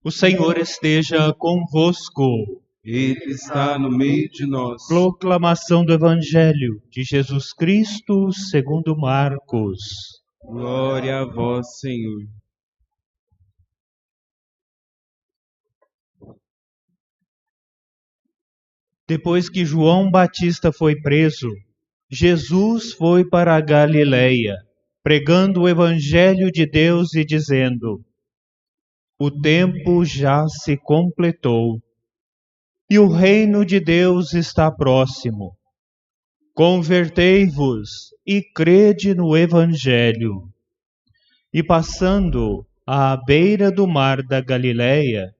O Senhor esteja convosco. Ele está no meio de nós. Proclamação do Evangelho de Jesus Cristo segundo Marcos. Glória a vós, Senhor. Depois que João Batista foi preso, Jesus foi para a Galileia, pregando o Evangelho de Deus e dizendo: o tempo já se completou e o reino de Deus está próximo. Convertei-vos e crede no Evangelho. E passando à beira do mar da Galileia,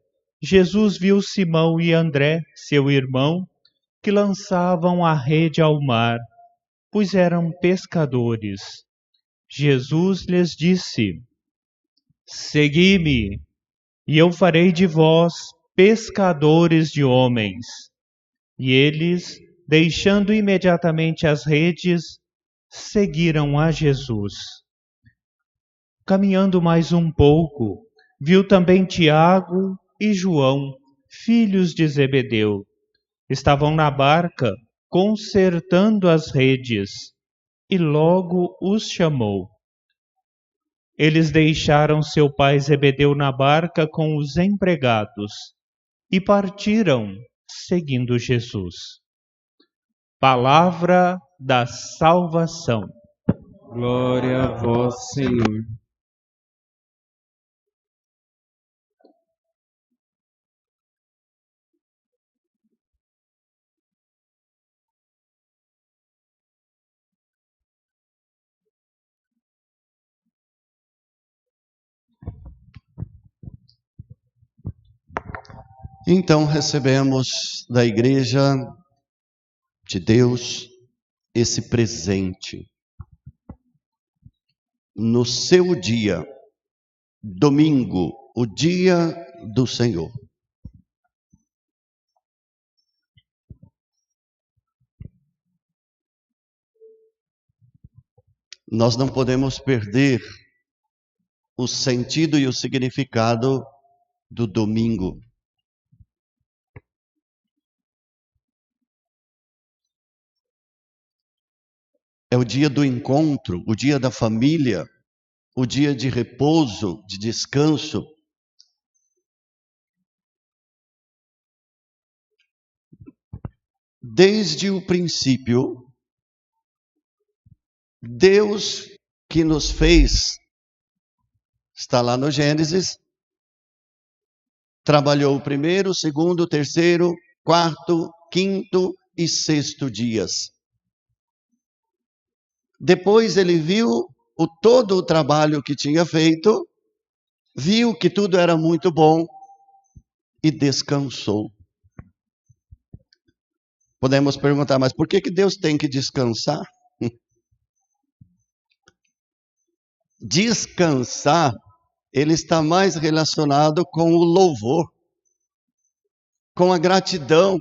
Jesus viu Simão e André, seu irmão, que lançavam a rede ao mar, pois eram pescadores. Jesus lhes disse: segui-me, e eu farei de vós pescadores de homens. E eles, deixando imediatamente as redes, seguiram a Jesus. Caminhando mais um pouco, viu também Tiago e João, filhos de Zebedeu. Estavam na barca, consertando as redes, e logo os chamou. Eles deixaram seu pai Zebedeu na barca com os empregados e partiram, seguindo Jesus. Palavra da salvação. Glória a vós, Senhor. Então recebemos da Igreja de Deus esse presente. No seu dia, domingo, o dia do Senhor. Nós não podemos perder o sentido e o significado do domingo. É o dia do encontro, o dia da família, o dia de repouso, de descanso. Desde o princípio, Deus que nos fez, está lá no Gênesis, trabalhou o primeiro, segundo, terceiro, quarto, quinto e sexto dias. Depois ele viu todo o trabalho que tinha feito, viu que tudo era muito bom e descansou. Podemos perguntar, mas por que Deus tem que descansar? Descansar, ele está mais relacionado com o louvor, com a gratidão,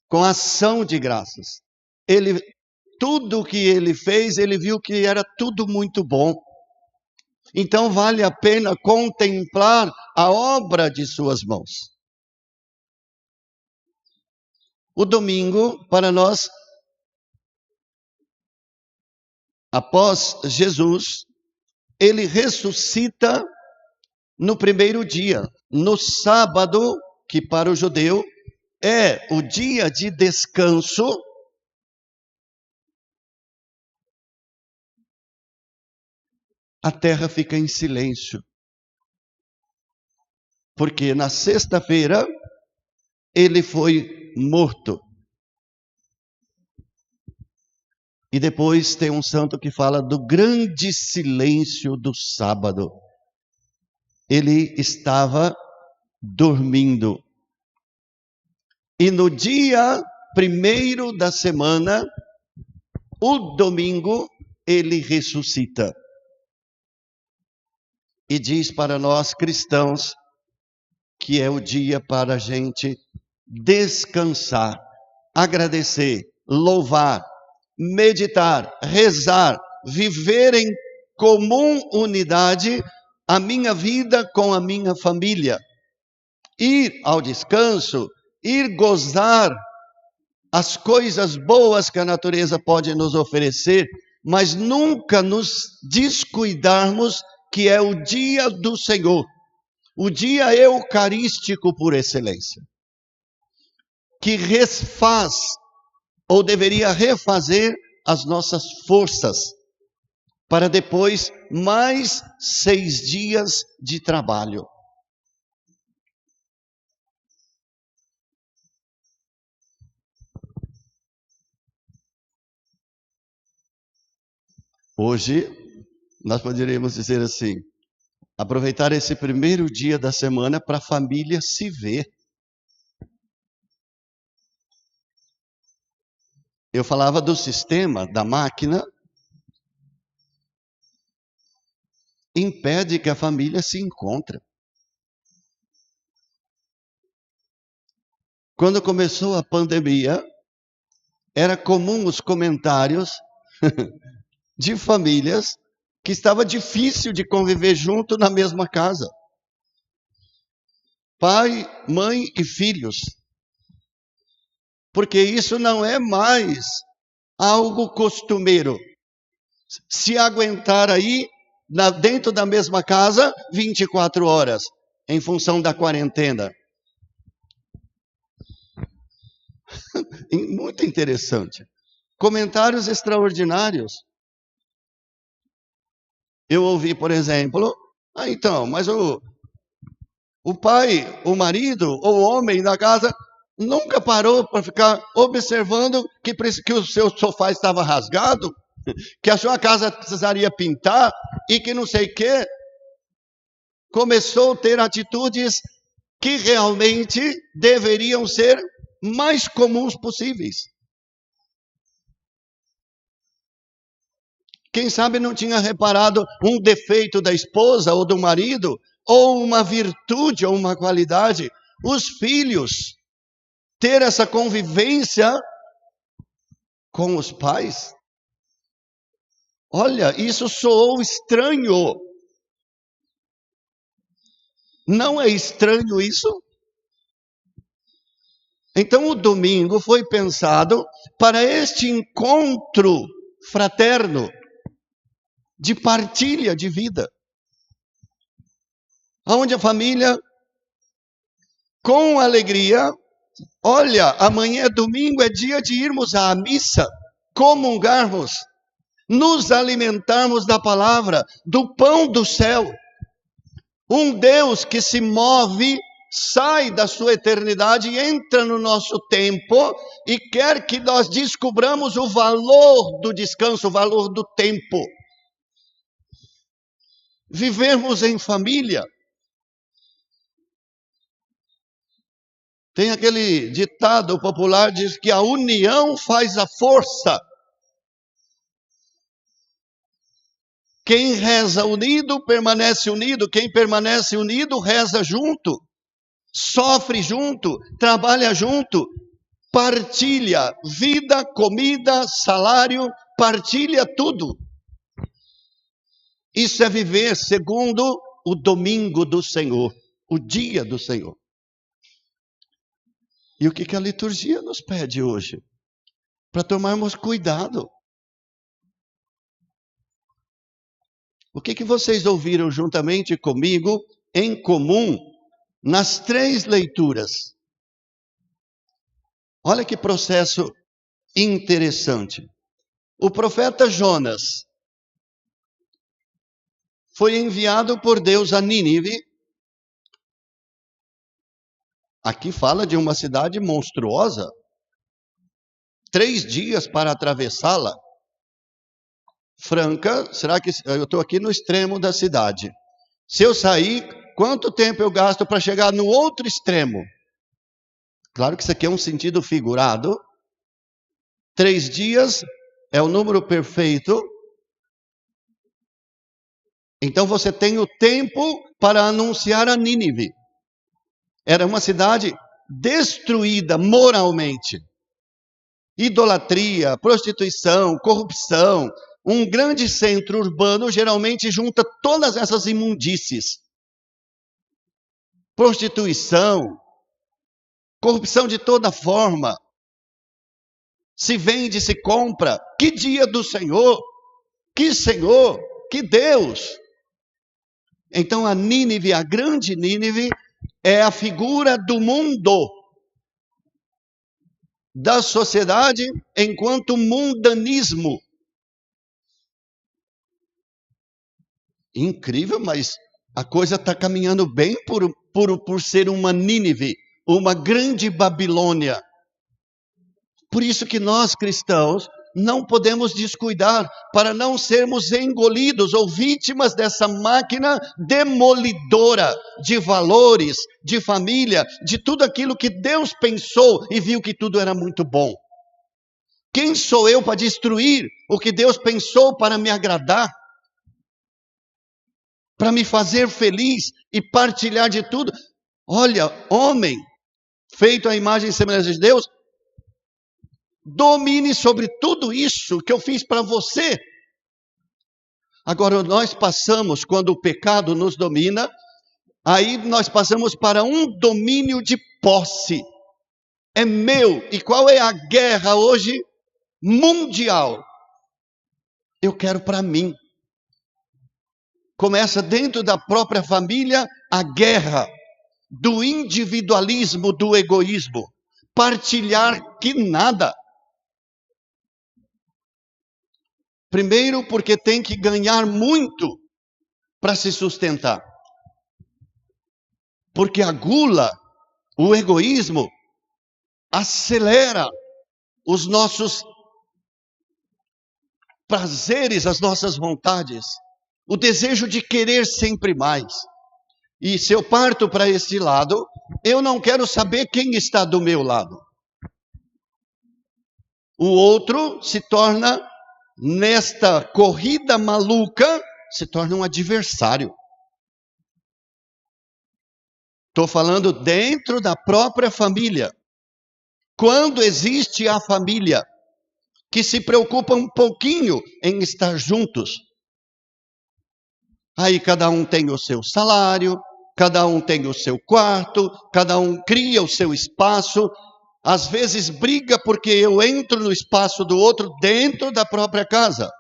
com a ação de graças. Tudo que ele fez, ele viu que era tudo muito bom. Então vale a pena contemplar a obra de suas mãos. O domingo, para nós, após Jesus, ele ressuscita no primeiro dia, no sábado, que para o judeu é o dia de descanso. A terra fica em silêncio. Porque na sexta-feira ele foi morto. E depois tem um santo que fala do grande silêncio do sábado. Ele estava dormindo. E no dia primeiro da semana, o domingo, ele ressuscita. E diz para nós cristãos que é o dia para a gente descansar, agradecer, louvar, meditar, rezar, viver em comum unidade a minha vida com a minha família. ir ao descanso, ir gozar as coisas boas que a natureza pode nos oferecer, mas nunca nos descuidarmos que é o dia do Senhor, o dia eucarístico por excelência, que refaz, ou deveria refazer, as nossas forças, para depois mais 6 dias de trabalho. Hoje, nós poderíamos dizer assim, aproveitar esse primeiro dia da semana para a família se ver. Eu falava do sistema, da máquina, impede que a família se encontre. Quando começou a pandemia, era comum os comentários de famílias que estava difícil de conviver junto na mesma casa. Pai, mãe e filhos. Porque isso não é mais algo costumeiro. Se aguentar aí, dentro da mesma casa, 24 horas, em função da quarentena. Muito interessante. Comentários extraordinários. Eu ouvi, por exemplo, então, mas o pai, o marido, ou o homem da casa, nunca parou para ficar observando que o seu sofá estava rasgado, que a sua casa precisaria pintar e que não sei o quê. Começou a ter atitudes que realmente deveriam ser mais comuns possíveis. Quem sabe não tinha reparado um defeito da esposa ou do marido, ou uma virtude ou uma qualidade. Os filhos ter essa convivência com os pais. Olha, isso soou estranho. Não é estranho isso? Então o domingo foi pensado para este encontro fraterno, de partilha de vida, onde a família, com alegria, olha, amanhã é domingo, é dia de irmos à missa, comungarmos, nos alimentarmos da palavra, do pão do céu. Um Deus que se move, sai da sua eternidade, entra no nosso tempo e quer que nós descubramos o valor do descanso, o valor do tempo. Vivermos em família. Tem aquele ditado popular, diz que a união faz a força. Quem reza unido, permanece unido. Quem permanece unido, reza junto. Sofre junto, trabalha junto. Partilha vida, comida, salário, partilha tudo. Isso é viver segundo o domingo do Senhor, o dia do Senhor. E o que a liturgia nos pede hoje? Para tomarmos cuidado. O que vocês ouviram juntamente comigo, em comum, nas 3 leituras? Olha que processo interessante. O profeta Jonas foi enviado por Deus a Nínive. Aqui fala de uma cidade monstruosa. 3 dias para atravessá-la. Franca, será que eu estou aqui no extremo da cidade? Se eu sair, quanto tempo eu gasto para chegar no outro extremo? Claro que isso aqui é um sentido figurado. 3 dias é o número perfeito. Então você tem o tempo para anunciar a Nínive. Era uma cidade destruída moralmente. Idolatria, prostituição, corrupção. Um grande centro urbano geralmente junta todas essas imundícies. prostituição, corrupção de toda forma. Se vende, se compra. Que dia do Senhor! Que Senhor! Que Deus! Então a Nínive, a grande Nínive, é a figura do mundo, da sociedade, enquanto mundanismo. Incrível, mas a coisa está caminhando bem por ser uma Nínive, uma grande Babilônia. Por isso que nós, cristãos, não podemos descuidar para não sermos engolidos ou vítimas dessa máquina demolidora de valores, de família, de tudo aquilo que Deus pensou e viu que tudo era muito bom. Quem sou eu para destruir o que Deus pensou para me agradar? Para me fazer feliz e partilhar de tudo? Olha, homem, feito à imagem e semelhança de Deus, domine sobre tudo isso que eu fiz para você. Agora nós passamos, quando o pecado nos domina, aí nós passamos para um domínio de posse. É meu. E qual é a guerra hoje? Mundial. Eu quero para mim. Começa dentro da própria família a guerra do individualismo, do egoísmo. Partilhar que nada. Primeiro, porque tem que ganhar muito para se sustentar. Porque a gula, o egoísmo, acelera os nossos prazeres, as nossas vontades. O desejo de querer sempre mais. E se eu parto para esse lado, eu não quero saber quem está do meu lado. O outro se torna, nesta corrida maluca, se torna um adversário. Estou falando dentro da própria família. Quando existe a família que se preocupa um pouquinho em estar juntos, aí cada um tem o seu salário, cada um tem o seu quarto, cada um cria o seu espaço. Às vezes briga porque eu entro no espaço do outro dentro da própria casa.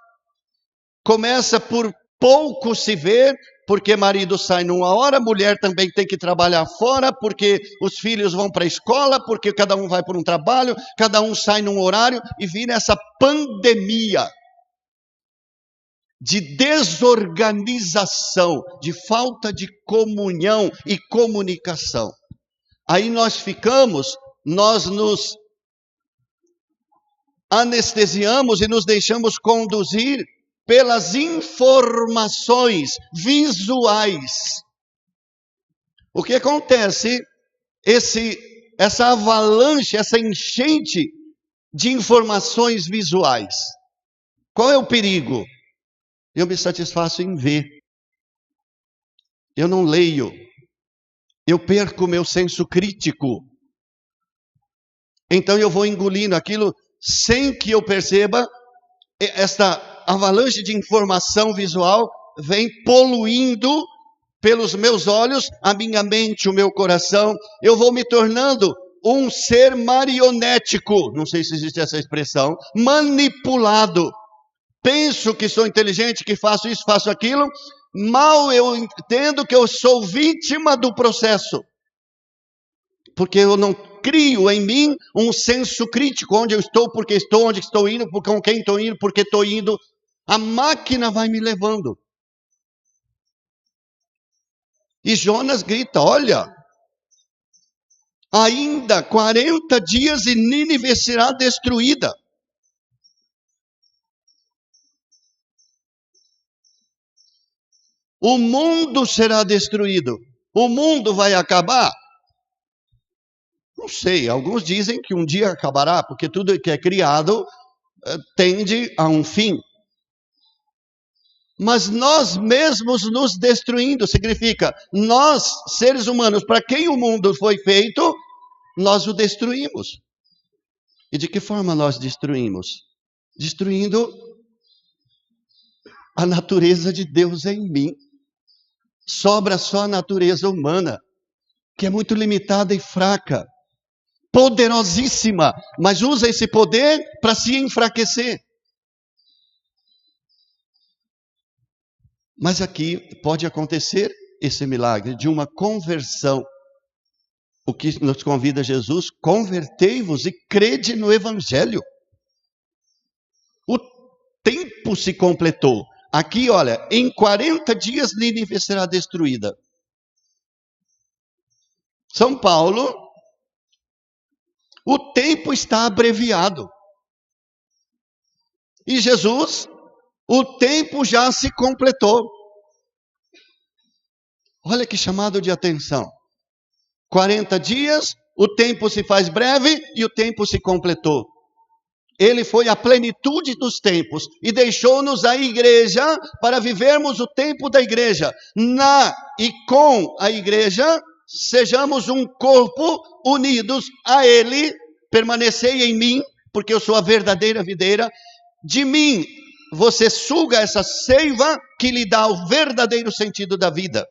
Começa por pouco se ver, porque marido sai numa hora, mulher também tem que trabalhar fora, porque os filhos vão para a escola, porque cada um vai por um trabalho, cada um sai num horário, e vira essa pandemia de desorganização, de falta de comunhão e comunicação. Aí nós nos anestesiamos e nos deixamos conduzir pelas informações visuais. O que acontece? Essa avalanche, essa enchente de informações visuais. Qual é o perigo? Eu me satisfaço em ver. Eu não leio. Eu perco o meu senso crítico. Então eu vou engolindo aquilo sem que eu perceba. Esta avalanche de informação visual vem poluindo pelos meus olhos a minha mente, o meu coração. Eu vou me tornando um ser marionético. Não sei se existe essa expressão. Manipulado. Penso que sou inteligente, que faço isso, faço aquilo. Mal eu entendo que eu sou vítima do processo. Porque eu não crio em mim um senso crítico. Onde eu estou, porque estou, onde estou indo, com quem estou indo, porque estou indo. A máquina vai me levando. E Jonas grita, olha, ainda 40 dias e Nínive será destruída. O mundo será destruído. O mundo vai acabar? Não sei, alguns dizem que um dia acabará, porque tudo que é criado tende a um fim. Mas nós mesmos nos destruindo, significa, nós, seres humanos, para quem o mundo foi feito, nós o destruímos. E de que forma nós destruímos? Destruindo a natureza de Deus em mim. Sobra só a natureza humana, que é muito limitada e fraca, poderosíssima, mas usa esse poder para se enfraquecer. Mas aqui pode acontecer esse milagre de uma conversão. O que nos convida Jesus: convertei-vos e crede no Evangelho. O tempo se completou. Aqui, olha, em 40 dias Nínive será destruída. São Paulo, o tempo está abreviado. E Jesus, o tempo já se completou. Olha que chamado de atenção. 40 dias, o tempo se faz breve e o tempo se completou. Ele foi a plenitude dos tempos e deixou-nos a igreja para vivermos o tempo da igreja. Na e com a igreja, sejamos um corpo unidos a Ele. Permanecei em mim, porque eu sou a verdadeira videira. De mim, você suga essa seiva que lhe dá o verdadeiro sentido da vida.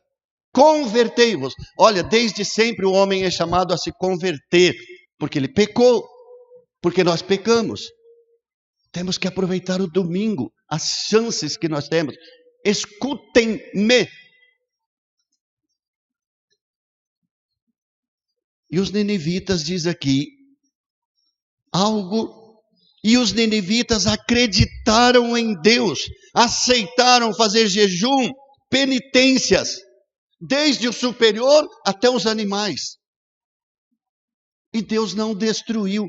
Convertei-vos. Olha, desde sempre o homem é chamado a se converter, porque ele pecou, porque nós pecamos. Temos que aproveitar o domingo, as chances que nós temos. Escutem-me. E os ninivitas diz aqui algo, e os ninivitas acreditaram em Deus, aceitaram fazer jejum, penitências, desde o superior até os animais. E Deus não destruiu.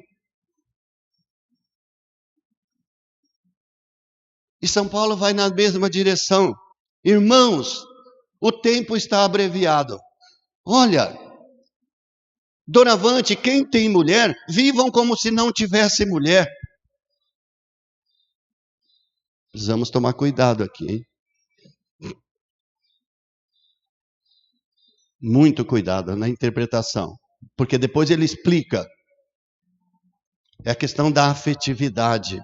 E São Paulo vai na mesma direção. Irmãos, o tempo está abreviado. Olha, doravante, quem tem mulher, vivam como se não tivesse mulher. Precisamos tomar cuidado aqui, hein? Muito cuidado na interpretação, porque depois ele explica. É a questão da afetividade.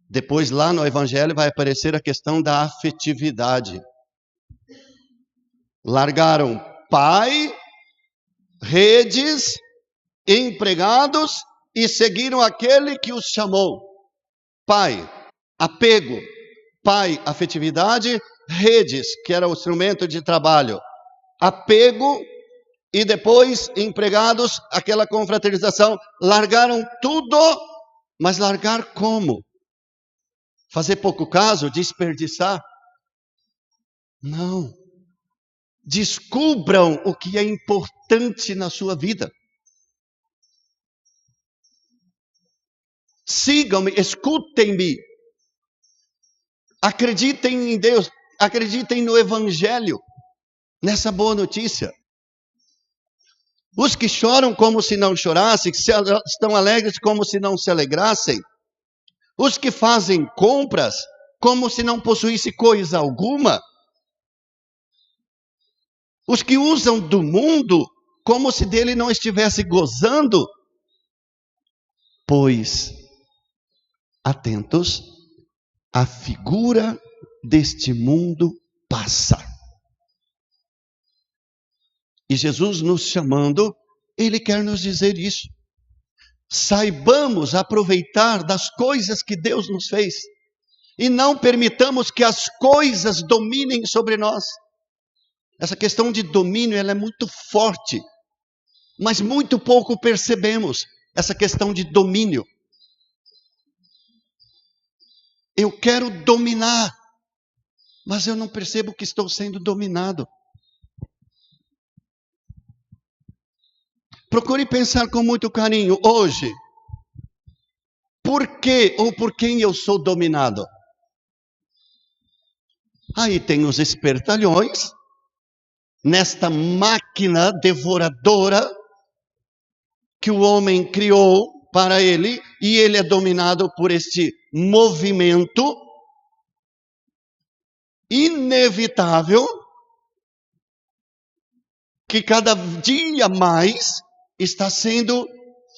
Depois lá no Evangelho vai aparecer a questão da afetividade. Largaram pai, redes, empregados e seguiram aquele que os chamou. Pai, apego. Pai, afetividade. Redes, que era o instrumento de trabalho. Apego e depois empregados, aquela confraternização. Largaram tudo, mas largar como? Fazer pouco caso? Desperdiçar? Não. Descubram o que é importante na sua vida. Sigam-me, escutem-me. Acreditem em Deus, acreditem no Evangelho, nessa boa notícia. Os que choram como se não chorassem, que estão alegres como se não se alegrassem. Os que fazem compras como se não possuísse coisa alguma. Os que usam do mundo como se dele não estivesse gozando. Pois, atentos, a figura deste mundo passa. E Jesus nos chamando, Ele quer nos dizer isso. Saibamos aproveitar das coisas que Deus nos fez. E não permitamos que as coisas dominem sobre nós. Essa questão de domínio, ela é muito forte. Mas muito pouco percebemos essa questão de domínio. Eu quero dominar, mas eu não percebo que estou sendo dominado. Procure pensar com muito carinho hoje. Por que ou por quem eu sou dominado? Aí tem os espertalhões, nesta máquina devoradora que o homem criou para ele, e ele é dominado por este movimento inevitável que cada dia mais está sendo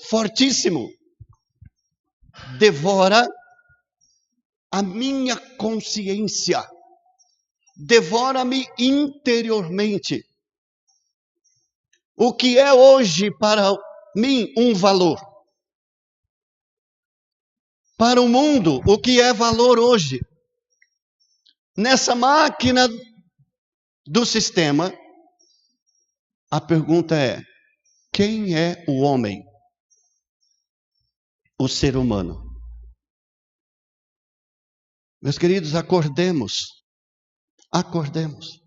fortíssimo. Devora a minha consciência. Devora-me interiormente. O que é hoje para mim um valor? Para o mundo, o que é valor hoje? Nessa máquina do sistema, a pergunta é: quem é o homem? O ser humano. Meus queridos, acordemos. Acordemos.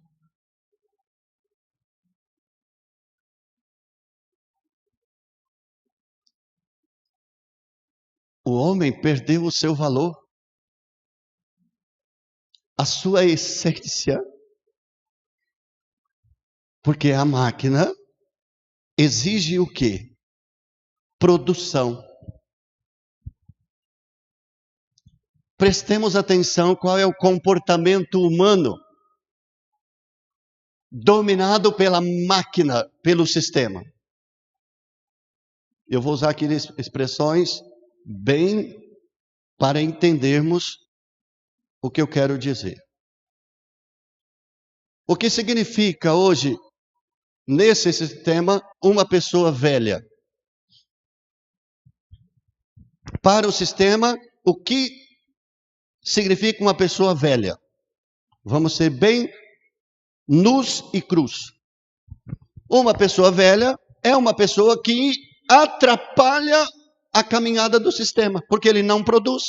O homem perdeu o seu valor, a sua essência, porque a máquina exige o quê? Produção. Prestemos atenção qual é o comportamento humano dominado pela máquina, pelo sistema. Eu vou usar aqui expressões bem para entendermos o que eu quero dizer. O que significa hoje, nesse sistema, uma pessoa velha? Para o sistema, o que significa uma pessoa velha? Vamos ser bem nus e crus. Uma pessoa velha é uma pessoa que atrapalha a caminhada do sistema, porque ele não produz.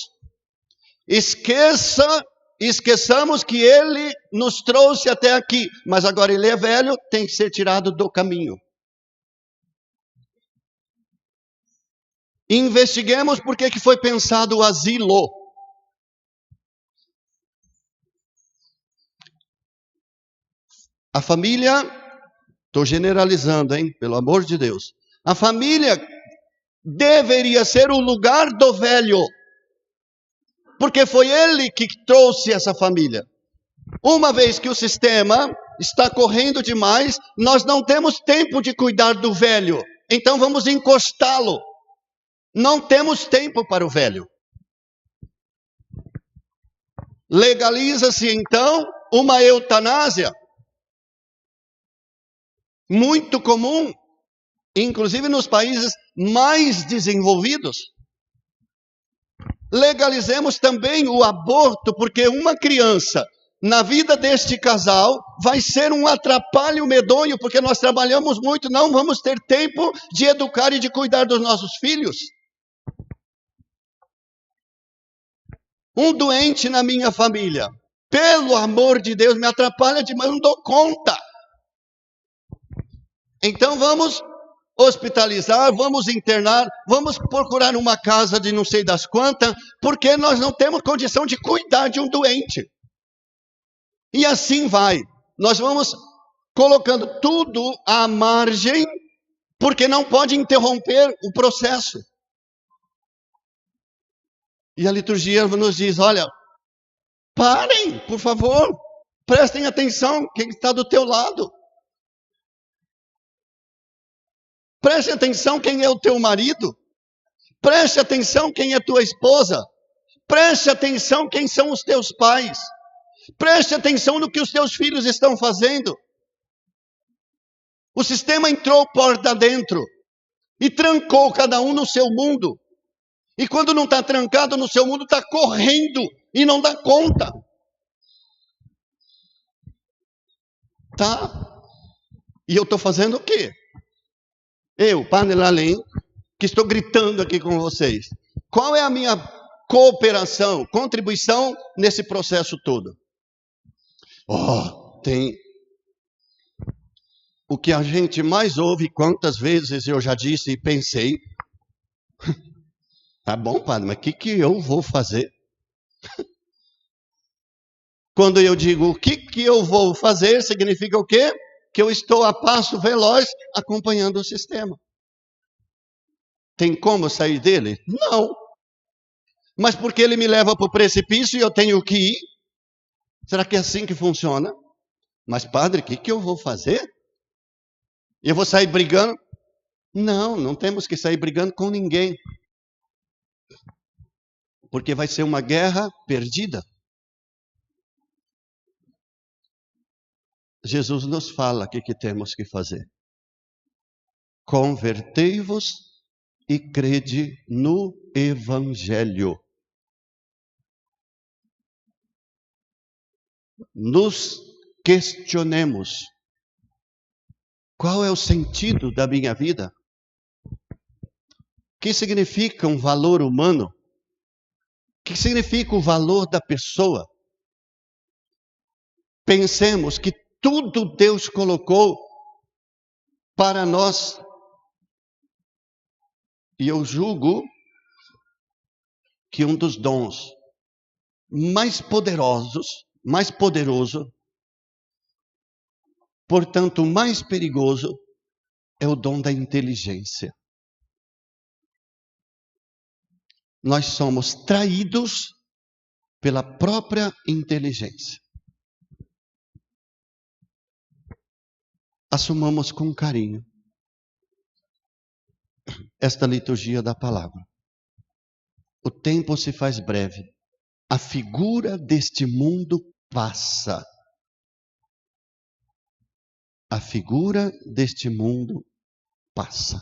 Esqueçamos que ele nos trouxe até aqui, mas agora ele é velho, tem que ser tirado do caminho. Investiguemos por que foi pensado o asilo. A família, estou generalizando, hein? Pelo amor de Deus. A família deveria ser o lugar do velho, porque foi ele que trouxe essa família. Uma vez que o sistema está correndo demais, nós não temos tempo de cuidar do velho, então vamos encostá-lo. Não temos tempo para o velho. Legaliza-se então uma eutanásia, muito comum, inclusive nos países mais desenvolvidos. Legalizemos também o aborto, porque uma criança na vida deste casal vai ser um atrapalho medonho, porque nós trabalhamos muito, não vamos ter tempo de educar e de cuidar dos nossos filhos. Um doente na minha família, pelo amor de Deus, me atrapalha demais, não dou conta. Então vamos hospitalizar, vamos internar, vamos procurar uma casa de não sei das quantas, porque nós não temos condição de cuidar de um doente. E assim vai. Nós vamos colocando tudo à margem, porque não pode interromper o processo. E a liturgia nos diz, olha, parem, por favor, prestem atenção quem está do teu lado. Preste atenção quem é o teu marido. Preste atenção quem é tua esposa. Preste atenção quem são os teus pais. Preste atenção no que os teus filhos estão fazendo. O sistema entrou porta dentro e trancou cada um no seu mundo. E quando não está trancado no seu mundo, está correndo e não dá conta. Tá? E eu estou fazendo o quê? Eu, Padre Lalém, que estou gritando aqui com vocês. Qual é a minha cooperação, contribuição nesse processo todo? Tem o que a gente mais ouve, quantas vezes eu já disse e pensei. Tá bom, padre, mas o que eu vou fazer? Quando eu digo o que eu vou fazer, significa o quê? Que eu estou a passo veloz acompanhando o sistema. Tem como sair dele? Não. Mas porque ele me leva para o precipício e eu tenho que ir? Será que é assim que funciona? Mas padre, o que eu vou fazer? Eu vou sair brigando? Não, não temos que sair brigando com ninguém. Porque vai ser uma guerra perdida. Jesus nos fala o que temos que fazer. convertei-vos e crede no Evangelho. Nos questionemos: qual é o sentido da minha vida? O que significa um valor humano? O que significa o valor da pessoa? Pensemos que tudo Deus colocou para nós. E eu julgo que um dos dons mais poderoso, portanto mais perigoso, é o dom da inteligência. Nós somos traídos pela própria inteligência. Assumamos com carinho esta liturgia da palavra. O tempo se faz breve. A figura deste mundo passa. A figura deste mundo passa.